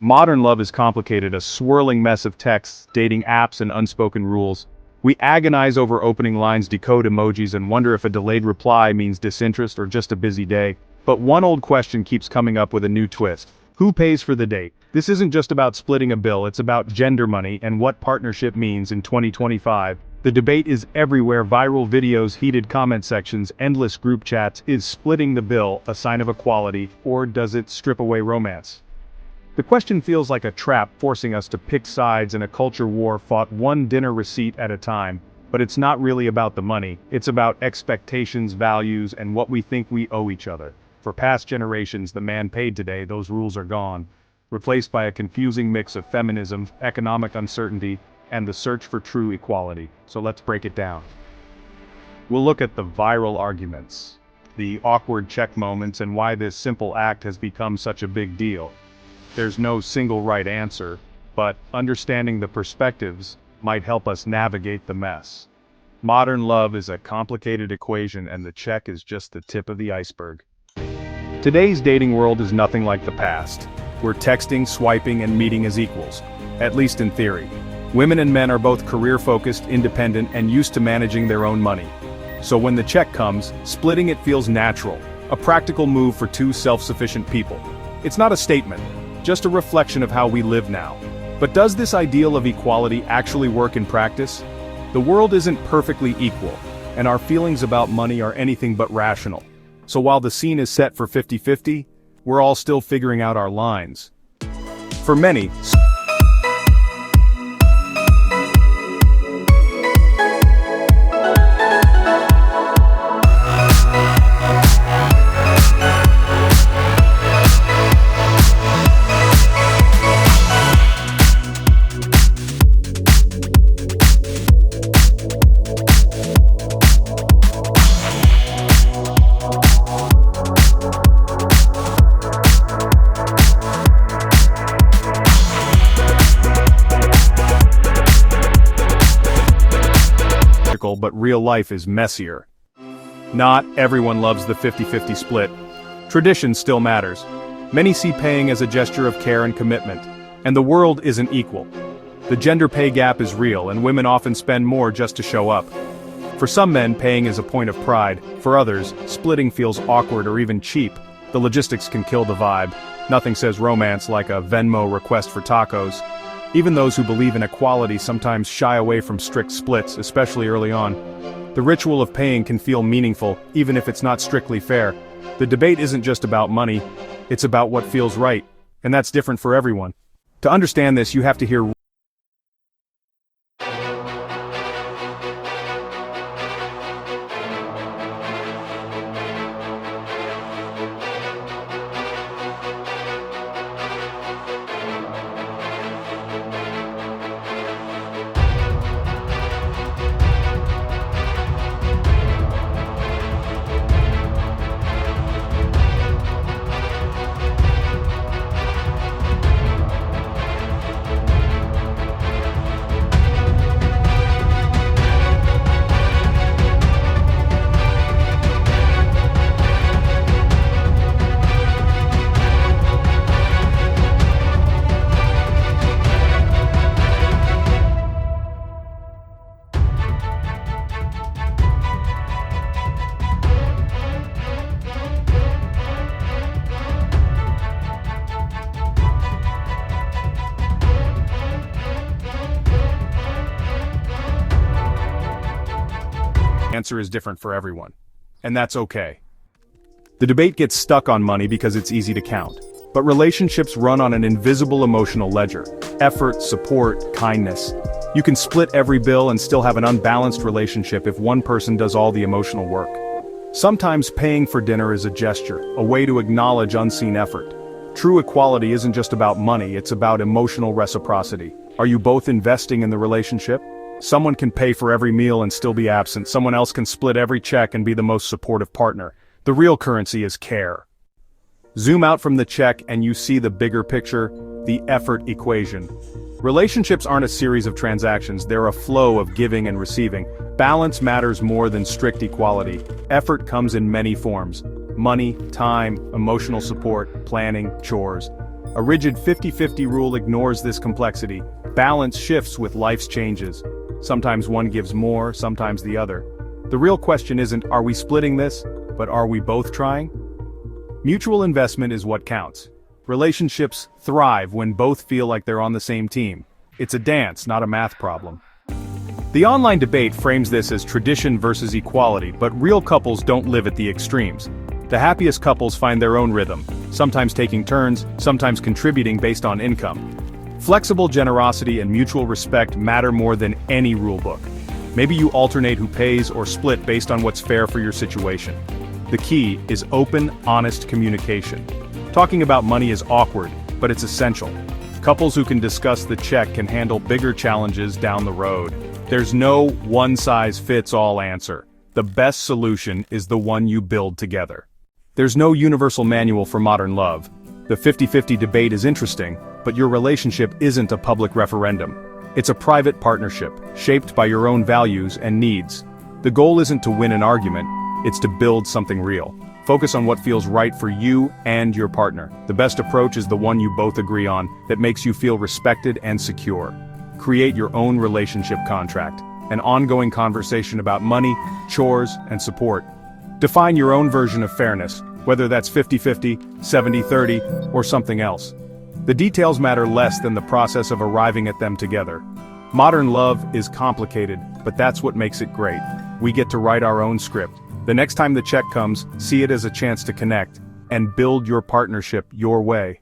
Modern love is complicated, a swirling mess of texts, dating apps, and unspoken rules. We agonize over opening lines, decode emojis, and wonder if a delayed reply means disinterest or just a busy day. But one old question keeps coming up with a new twist. Who pays for the date? This isn't just about splitting a bill, it's about gender money and what partnership means in 2025. The debate is everywhere: viral videos, heated comment sections, endless group chats. Is splitting the bill a sign of equality, or does it strip away romance? The question feels like a trap, forcing us to pick sides in a culture war fought one dinner receipt at a time. But it's not really about the money, it's about expectations, values, and what we think we owe each other. For past generations, the man paid. Today, those rules are gone, replaced by a confusing mix of feminism, economic uncertainty, and the search for true equality. So let's break it down. We'll look at the viral arguments, the awkward check moments, and why this simple act has become such a big deal. There's no single right answer, but understanding the perspectives might help us navigate the mess. Modern love is a complicated equation, and the check is just the tip of the iceberg. Today's dating world is nothing like the past. We're texting, swiping, and meeting as equals, at least in theory. Women and men are both career-focused, independent, and used to managing their own money. So when the check comes, splitting it feels natural, a practical move for two self-sufficient people. It's not a statement, just a reflection of how we live now. But does this ideal of equality actually work in practice? The world isn't perfectly equal, and our feelings about money are anything but rational. So while the scene is set for 50-50, we're all still figuring out our lines. For many, but real life is messier. Not everyone loves the 50-50 split. Tradition still matters. Many see paying as a gesture of care and commitment. And the world isn't equal. The gender pay gap is real, and women often spend more just to show up. For some men, paying is a point of pride. For others, splitting feels awkward or even cheap. The logistics can kill the vibe. Nothing says romance like a Venmo request for tacos. Even those who believe in equality sometimes shy away from strict splits, especially early on. The ritual of paying can feel meaningful, even if it's not strictly fair. The debate isn't just about money, it's about what feels right, and that's different for everyone. To understand this, you have to hear answer is different for everyone. And that's okay. The debate gets stuck on money because it's easy to count. But relationships run on an invisible emotional ledger. Effort, support, kindness. You can split every bill and still have an unbalanced relationship if one person does all the emotional work. Sometimes paying for dinner is a gesture, a way to acknowledge unseen effort. True equality isn't just about money, it's about emotional reciprocity. Are you both investing in the relationship? Someone can pay for every meal and still be absent. Someone else can split every check and be the most supportive partner. The real currency is care. Zoom out from the check and you see the bigger picture, the effort equation. Relationships aren't a series of transactions, they're a flow of giving and receiving. Balance matters more than strict equality. Effort comes in many forms. Money, time, emotional support, planning, chores. A rigid 50-50 rule ignores this complexity. Balance shifts with life's changes. Sometimes one gives more, sometimes the other. The real question isn't, are we splitting this, but are we both trying? Mutual investment is what counts. Relationships thrive when both feel like they're on the same team. It's a dance, not a math problem. The online debate frames this as tradition versus equality, but real couples don't live at the extremes. The happiest couples find their own rhythm, sometimes taking turns, sometimes contributing based on income. Flexible generosity and mutual respect matter more than any rulebook. Maybe you alternate who pays or split based on what's fair for your situation. The key is open, honest communication. Talking about money is awkward, but it's essential. Couples who can discuss the check can handle bigger challenges down the road. There's no one-size-fits-all answer. The best solution is the one you build together. There's no universal manual for modern love. The 50-50 debate is interesting, but your relationship isn't a public referendum. It's a private partnership, shaped by your own values and needs. The goal isn't to win an argument, it's to build something real. Focus on what feels right for you and your partner. The best approach is the one you both agree on, that makes you feel respected and secure. Create your own relationship contract, an ongoing conversation about money, chores, and support. Define your own version of fairness, whether that's 50-50, 70-30, or something else. The details matter less than the process of arriving at them together. Modern love is complicated, but that's what makes it great. We get to write our own script. The next time the check comes, see it as a chance to connect and build your partnership your way.